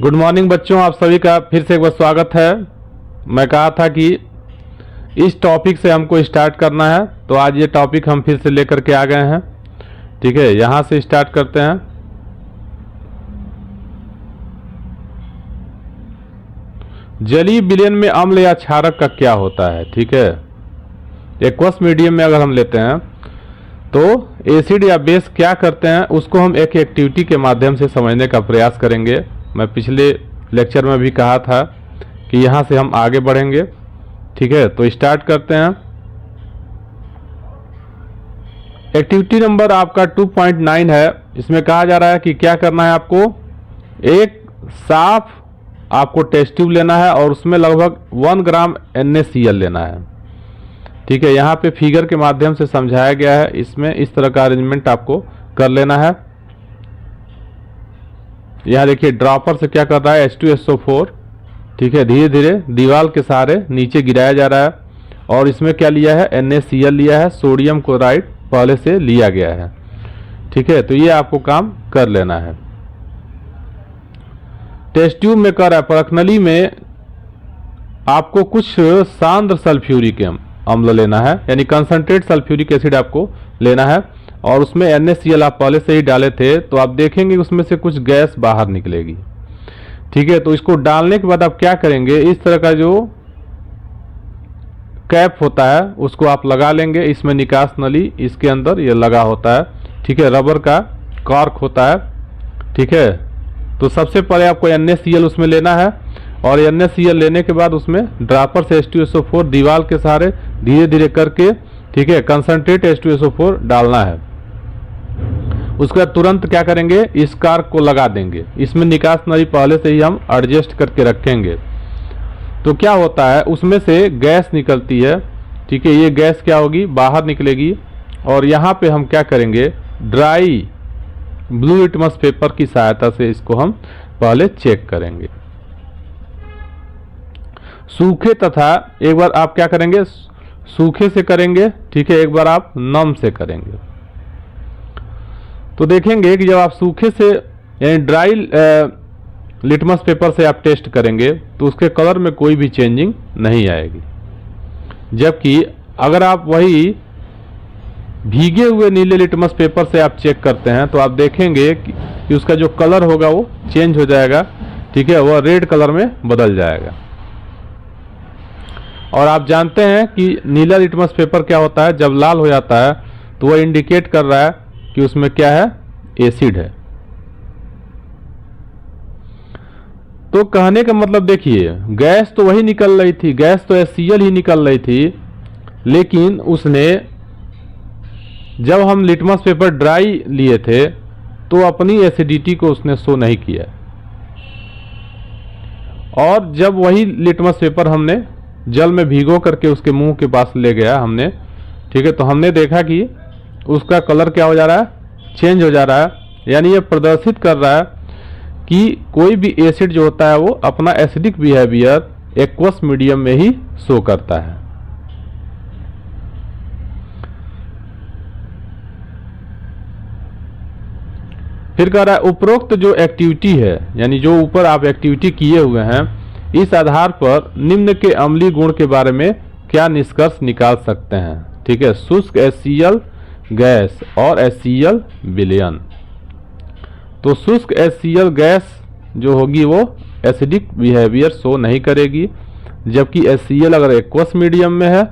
Good morning बच्चों, आप सभी का फिर से एक बार स्वागत है। मैं कहा था कि इस टॉपिक से हमको स्टार्ट करना है, तो आज ये टॉपिक हम फिर से लेकर के आ गए हैं। ठीक है, यहाँ से स्टार्ट करते हैं। जलीय विलयन में अम्ल या क्षारक का क्या होता है। ठीक है, एक्वस मीडियम में अगर हम लेते हैं तो एसिड या बेस क्या करते हैं उसको हम एक एक्टिविटी के माध्यम से समझने का प्रयास करेंगे। मैं पिछले लेक्चर में भी कहा था कि यहाँ से हम आगे बढ़ेंगे। ठीक है, तो स्टार्ट करते हैं। एक्टिविटी नंबर आपका 2.9 है। इसमें कहा जा रहा है कि क्या करना है आपको। एक साफ आपको टेस्ट ट्यूब लेना है और उसमें लगभग 1 ग्राम NaCl लेना है। ठीक है, यहाँ पे फिगर के माध्यम से समझाया गया है। इसमें इस तरह का अरेंजमेंट आपको कर लेना है। यहाँ देखिए ड्रॉपर से क्या कर रहा है, H2SO4। ठीक है, धीरे धीरे दीवार के सहारे नीचे गिराया जा रहा है और इसमें क्या लिया है, NaCl लिया है, सोडियम क्लोराइड पहले से लिया गया है। ठीक है, तो ये आपको काम कर लेना है। टेस्ट ट्यूब में कर रहा है, परखनली में आपको कुछ सांद्र सल्फ्यूरिक अम्ल लेना है, यानी कंसंट्रेट सल्फ्यूरिक एसिड आपको लेना है और उसमें NaCl आप पहले से ही डाले थे, तो आप देखेंगे उसमें से कुछ गैस बाहर निकलेगी। ठीक है, तो इसको डालने के बाद आप क्या करेंगे, इस तरह का जो कैप होता है उसको आप लगा लेंगे। इसमें निकास नली इसके अंदर ये लगा होता है। ठीक है, रबर का कॉर्क होता है। ठीक है, तो सबसे पहले आपको NaCl उसमें लेना है और NaCl लेने के बाद उसमें ड्रॉपर से H2SO4 दीवार के सहारे धीरे धीरे करके, ठीक है, कंसंट्रेट H2SO4 डालना है। उसके बाद तुरंत क्या करेंगे, इस कार्क को लगा देंगे। इसमें निकास नली पहले से ही हम एडजस्ट करके रखेंगे। तो क्या होता है, उसमें से गैस निकलती है। ठीक है, ये गैस क्या होगी, बाहर निकलेगी और यहाँ पे हम क्या करेंगे, ड्राई ब्लू लिटमस पेपर की सहायता से इसको हम पहले चेक करेंगे। सूखे तथा एक बार आप क्या करेंगे, सूखे से करेंगे। ठीक है, एक बार आप नम से करेंगे। तो देखेंगे कि जब आप सूखे से यानी ड्राई लिटमस पेपर से आप टेस्ट करेंगे तो उसके कलर में कोई भी चेंजिंग नहीं आएगी। जबकि अगर आप वही भीगे हुए नीले लिटमस पेपर से आप चेक करते हैं तो आप देखेंगे कि उसका जो कलर होगा वो चेंज हो जाएगा। ठीक है, वह रेड कलर में बदल जाएगा। और आप जानते हैं कि नीला लिटमस पेपर क्या होता है, जब लाल हो जाता है तो वह इंडिकेट कर रहा है कि उसमें क्या है, एसिड है। तो कहने का मतलब देखिए, गैस तो वही निकल रही थी, गैस तो HCl ही निकल रही थी, लेकिन उसने जब हम लिटमस पेपर ड्राई लिए थे तो अपनी एसिडिटी को उसने शो नहीं किया। और जब वही लिटमस पेपर हमने जल में भिगो करके उसके मुंह के पास ले गया हमने, ठीक है, तो हमने देखा कि उसका कलर क्या हो जा रहा है, चेंज हो जा रहा है। यानी ये प्रदर्शित कर रहा है कि कोई भी एसिड जो होता है वो अपना एसिडिक बिहेवियर एक्वस मीडियम में ही शो करता है। फिर कह रहा है उपरोक्त जो एक्टिविटी है, यानी जो ऊपर आप एक्टिविटी किए हुए हैं, इस आधार पर निम्न के अम्लीय गुण के बारे में क्या निष्कर्ष निकाल सकते हैं। ठीक है, शुष्क HCl गैस और HCl विलयन। तो शुष्क HCl गैस जो होगी वो एसिडिक बिहेवियर शो नहीं करेगी, जबकि HCl अगर एक्वस मीडियम में है,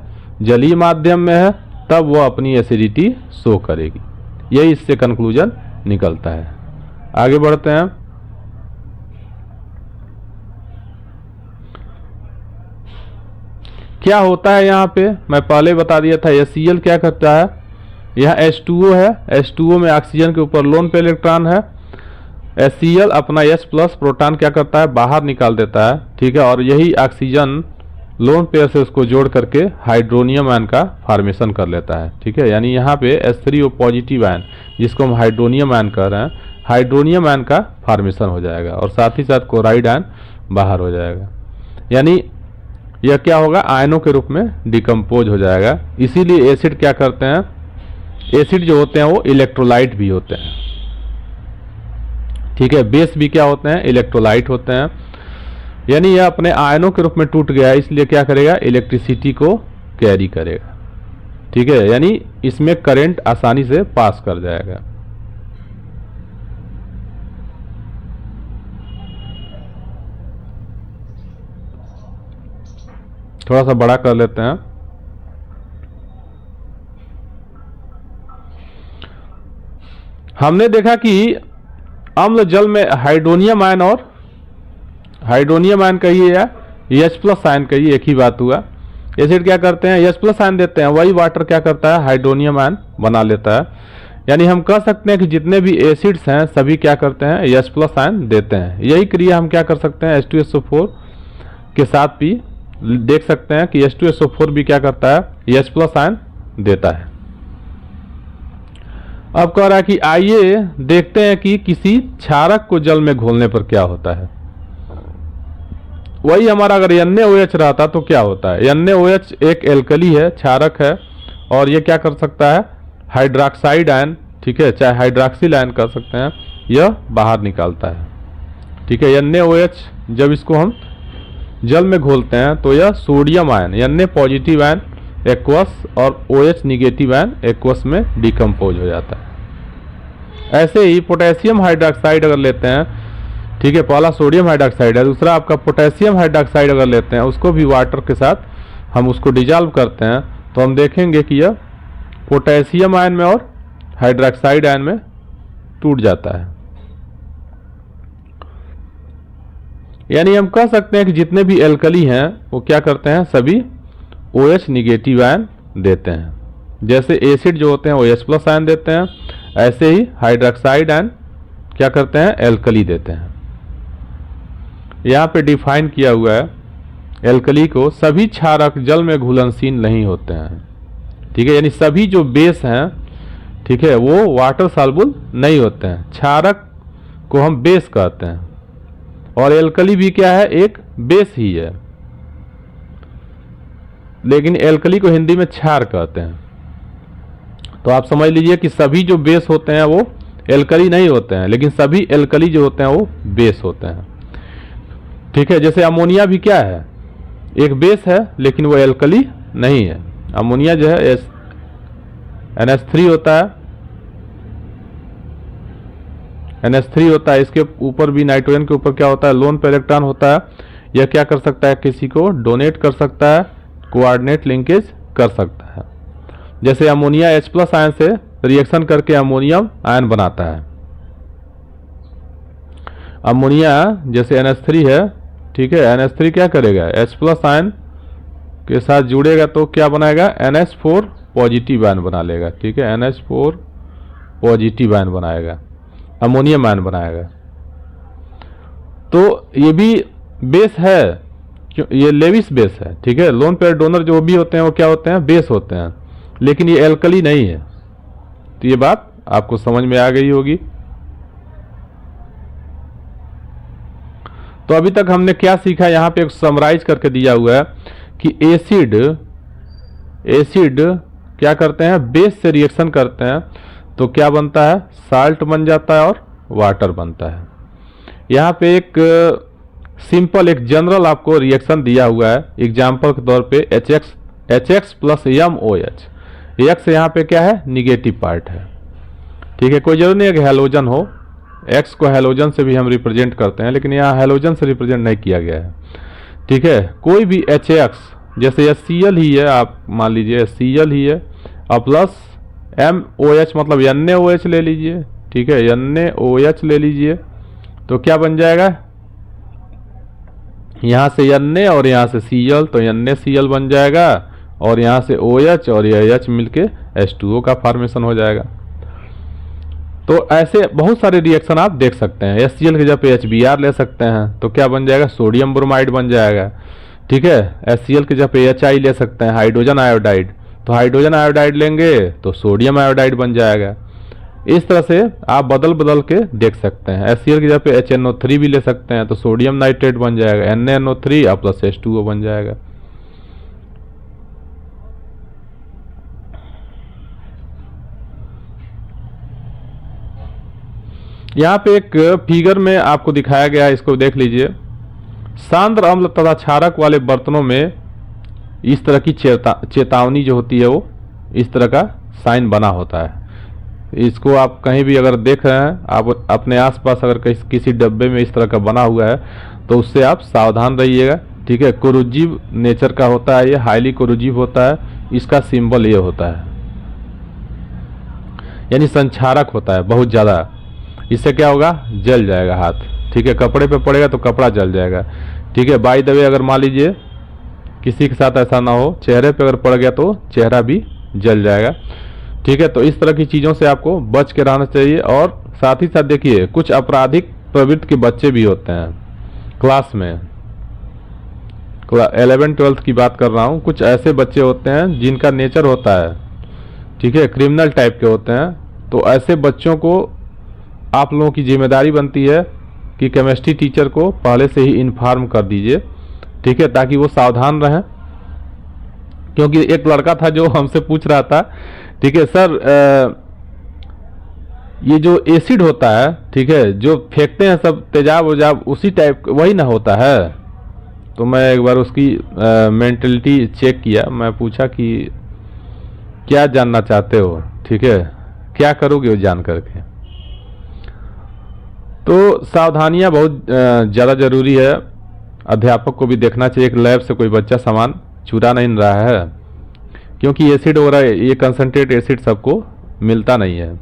जलीय माध्यम में है, तब वह अपनी एसिडिटी शो करेगी। यही इससे कंक्लूजन निकलता है। आगे बढ़ते हैं। क्या होता है यहाँ पे, मैं पहले बता दिया था। HCl क्या करता है, यहाँ H2O है, H2O में ऑक्सीजन के ऊपर लोन पे इलेक्ट्रॉन है। HCl अपना H+ प्रोटॉन क्या करता है, बाहर निकाल देता है। ठीक है, और यही ऑक्सीजन लोन पेयर से उसको जोड़ करके हाइड्रोनियम आयन का फॉर्मेशन कर लेता है। ठीक है, यानी यहाँ पे H3O पॉजिटिव आयन, जिसको हम हाइड्रोनियम आयन कह रहे हैं, हाइड्रोनियम आयन का फॉर्मेशन हो जाएगा और साथ ही साथ क्लोराइड आयन बाहर हो जाएगा। यानी यह क्या होगा, आयनों के रूप में डिकम्पोज हो जाएगा। इसीलिए एसिड क्या करते हैं, एसिड जो होते हैं वो इलेक्ट्रोलाइट भी होते हैं। ठीक है, बेस भी क्या होते हैं, इलेक्ट्रोलाइट होते हैं। यानी यह अपने आयनों के रूप में टूट गया है, इसलिए क्या करेगा, इलेक्ट्रिसिटी को कैरी करेगा। ठीक है, यानी इसमें करंट आसानी से पास कर जाएगा। थोड़ा सा बड़ा कर लेते हैं। हमने देखा कि अम्ल जल में हाइड्रोनियम आयन और हाइड्रोनियम आयन कहिए या H+ आयन कहिए, एक ही बात हुआ। एसिड क्या करते हैं, H+ आयन देते हैं, वही वाटर क्या करता है, हाइड्रोनियम आयन बना लेता है। यानी हम कह सकते हैं कि जितने भी एसिड्स हैं सभी क्या करते हैं, H+ आयन देते हैं। यही क्रिया हम क्या कर सकते हैं, H2SO4 के साथ भी देख सकते हैं कि H2SO4 भी क्या करता है, H+ आयन देता है। अब कह रहा है कि आइए देखते हैं कि किसी क्षारक को जल में घोलने पर क्या होता है। वही हमारा अगर NaOH रहता तो क्या होता है। NaOH एक एल्कली है, क्षारक है, और ये क्या कर सकता है, हाइड्रोक्साइड आयन, ठीक है, चाहे हाइड्रोक्सिल आयन कर सकते हैं, यह बाहर निकालता है। ठीक है, NaOH जब इसको हम जल में घोलते हैं तो यह sodium ion, Na positive ion aqueous और OH निगेटिव आयन एक्वस में डिकम्पोज हो जाता है। ऐसे ही पोटेशियम हाइड्रोक्साइड अगर लेते हैं, ठीक है, पहला सोडियम हाइड्रोक्साइड है, दूसरा आपका पोटेशियम हाइड्रोक्साइड अगर लेते हैं, उसको भी वाटर के साथ हम उसको डिजॉल्व करते हैं, तो हम देखेंगे कि यह पोटेशियम आयन में और हाइड्रोक्साइड आयन में टूट जाता है। यानी हम कह सकते हैं कि जितने भी एल्कली हैं वो क्या करते हैं, सभी OH निगेटिव आयन देते हैं। जैसे एसिड जो होते हैं वो H+ आयन देते हैं, ऐसे ही हाइड्रोक्साइड आयन क्या करते हैं, एल्कली देते हैं। यहाँ पे डिफाइन किया हुआ है एल्कली को, सभी क्षारक जल में घुलनशील नहीं होते हैं। ठीक है, यानी सभी जो बेस हैं, ठीक है, वो वाटर सॉल्युबल नहीं होते हैं। क्षारक को हम बेस कहते हैं और एल्कली भी क्या है, एक बेस ही है, लेकिन एल्कली को हिंदी में क्षार कहते हैं। तो आप समझ लीजिए कि सभी जो बेस होते हैं वो एल्कली नहीं होते हैं, लेकिन सभी एल्कली जो होते हैं वो बेस होते हैं। ठीक है, जैसे अमोनिया भी क्या है, एक बेस है लेकिन वो एल्कली नहीं है। अमोनिया जो है NH3 होता है, NH3 होता है, इसके ऊपर भी नाइट्रोजन के ऊपर क्या होता है, लोन पे इलेक्ट्रॉन होता है। यह क्या कर सकता है, किसी को डोनेट कर सकता है, कोऑर्डिनेट लिंकेज कर सकता है। जैसे अमोनिया H+ आयन से रिएक्शन करके अमोनियम आयन बनाता है। अमोनिया जैसे NH3 है, ठीक है, NH3 क्या करेगा, H+ आयन के साथ जुड़ेगा तो क्या बनाएगा, NH4 पॉजिटिव आयन बना लेगा। ठीक है, NH4 पॉजिटिव आयन बनाएगा, अमोनियम आयन बनाएगा। तो ये भी बेस है, ये लेविस बेस है। ठीक है, लोन पेयर डोनर जो भी होते हैं वो क्या होते हैं, बेस होते हैं, लेकिन ये एल्कली नहीं है। तो ये बात आपको समझ में आ गई होगी। तो अभी तक हमने क्या सीखा, यहाँ पे एक समराइज करके दिया हुआ है कि एसिड क्या करते हैं, बेस से रिएक्शन करते हैं तो क्या बनता है, साल्ट बन जाता है और वाटर बनता है। यहाँ पे एक सिंपल एक जनरल आपको रिएक्शन दिया हुआ है, एग्जाम्पल के तौर पे HX + MOH। X यहाँ पे क्या है, निगेटिव पार्ट है। ठीक है, कोई जरूर नहीं है कि हैलोजन हो, X को हैलोजन से भी हम रिप्रेजेंट करते हैं, लेकिन यहाँ हैलोजन से रिप्रेजेंट नहीं किया गया है। ठीक है, कोई भी HX जैसे यह Cl ही है, आप मान लीजिए Cl ही है, और प्लस MOH मतलब NaOH ले लीजिए। ठीक है, NaOH ले लीजिए तो क्या बन जाएगा, यहाँ से Na और यहाँ से Cl, तो NaCl बन जाएगा, और यहाँ से OH और यह H मिलके H2O का फॉर्मेशन हो जाएगा। तो ऐसे बहुत सारे रिएक्शन आप देख सकते हैं। HCl की जगह पे HBr ले सकते हैं तो क्या बन जाएगा, सोडियम ब्रोमाइड बन जाएगा। ठीक है, HCl की जगह पे HI ले सकते हैं, हाइड्रोजन आयोडाइड, तो हाइड्रोजन आयोडाइड लेंगे तो सोडियम आयोडाइड बन जाएगा। इस तरह से आप बदल बदल के देख सकते हैं। HCl की जगह पे HNO3 भी ले सकते हैं तो सोडियम नाइट्रेट बन जाएगा, NaNO3 प्लस H2O बन जाएगा। यहाँ पे एक फिगर में आपको दिखाया गया है, इसको देख लीजिए। सांद्र अम्ल तथा क्षारक वाले बर्तनों में इस तरह की चेतावनी जो होती है वो इस तरह का साइन बना होता है। इसको आप कहीं भी अगर देख रहे हैं, आप अपने आसपास अगर किसी डब्बे में इस तरह का बना हुआ है तो उससे आप सावधान रहिएगा, ठीक है। कोरोजिव नेचर का होता है, ये हाईली कोरोजिव होता है। इसका सिंबल ये होता है, यानी संक्षारक होता है बहुत ज़्यादा। इससे क्या होगा, जल जाएगा हाथ, ठीक है। कपड़े पे पड़ेगा तो कपड़ा जल जाएगा, ठीक है। बाय द वे अगर मान लीजिए किसी के साथ ऐसा ना हो, चेहरे पे अगर पड़ गया तो चेहरा भी जल जाएगा, ठीक है। तो इस तरह की चीज़ों से आपको बच के रहना चाहिए। और साथ ही साथ देखिए, कुछ आपराधिक प्रवृत्ति के बच्चे भी होते हैं क्लास में, 11वीं-12वीं की बात कर रहा हूँ। कुछ ऐसे बच्चे होते हैं जिनका नेचर होता है, ठीक है, क्रिमिनल टाइप के होते हैं। तो ऐसे बच्चों को आप लोगों की जिम्मेदारी बनती है कि केमिस्ट्री टीचर को पहले से ही इन्फॉर्म कर दीजिए, ठीक है, ताकि वो सावधान रहें। क्योंकि एक लड़का था जो हमसे पूछ रहा था, ठीक है सर, ये जो एसिड होता है, ठीक है, जो फेंकते हैं सब तेजाब वजाब, उसी टाइप वही ना होता है। तो मैं एक बार उसकी मेंटलिटी चेक किया। मैं पूछा कि क्या जानना चाहते हो, ठीक है, क्या करोगे वो जान करके। तो सावधानियां बहुत ज़्यादा ज़रूरी है। अध्यापक को भी देखना चाहिए कि लैब से कोई बच्चा सामान चुरा नहीं रहा है, क्योंकि एसिड वगैरह, ये कंसनट्रेट एसिड सबको मिलता नहीं है,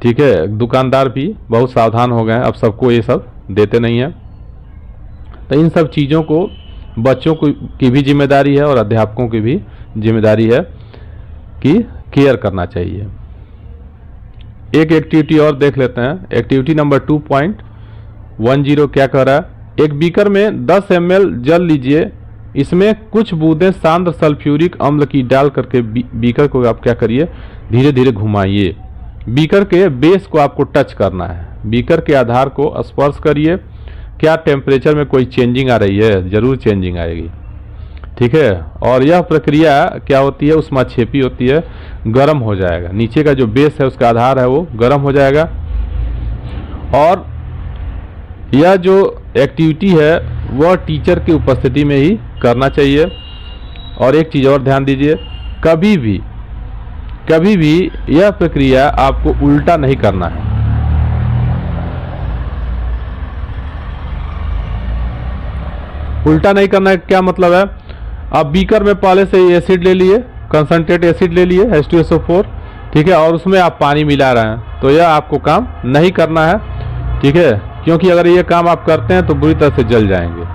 ठीक है। दुकानदार भी बहुत सावधान हो गए हैं, अब सबको ये सब देते नहीं हैं। तो इन सब चीज़ों को बच्चों की भी जिम्मेदारी है और अध्यापकों की भी जिम्मेदारी है कि केयर करना चाहिए। एक एक्टिविटी और देख लेते हैं। एक्टिविटी नंबर 2.10 क्या कह रहा है, एक बीकर में 10 ml जल लीजिए, इसमें कुछ बूंदें सांद्र सल्फ्यूरिक अम्ल की डाल करके बीकर को आप क्या करिए, धीरे धीरे घुमाइए। बीकर के बेस को आपको टच करना है, बीकर के आधार को स्पर्श करिए। क्या टेम्परेचर में कोई चेंजिंग आ रही है, जरूर चेंजिंग आएगी, ठीक है। और यह प्रक्रिया क्या होती है, उष्माक्षेपी होती है, गर्म हो जाएगा। नीचे का जो बेस है उसका आधार है वो गर्म हो जाएगा। और यह जो एक्टिविटी है वह टीचर की उपस्थिति में ही करना चाहिए। और एक चीज़ और ध्यान दीजिए, कभी भी यह प्रक्रिया आपको उल्टा नहीं करना है। उल्टा नहीं करना है क्या मतलब है, आप बीकर में पहले से एसिड ले लिए, कंसंट्रेट एसिड ले लिए H2SO4, ठीक है, और उसमें आप पानी मिला रहे हैं, तो यह आपको काम नहीं करना है, ठीक है। क्योंकि अगर ये काम आप करते हैं तो बुरी तरह से जल जाएंगे।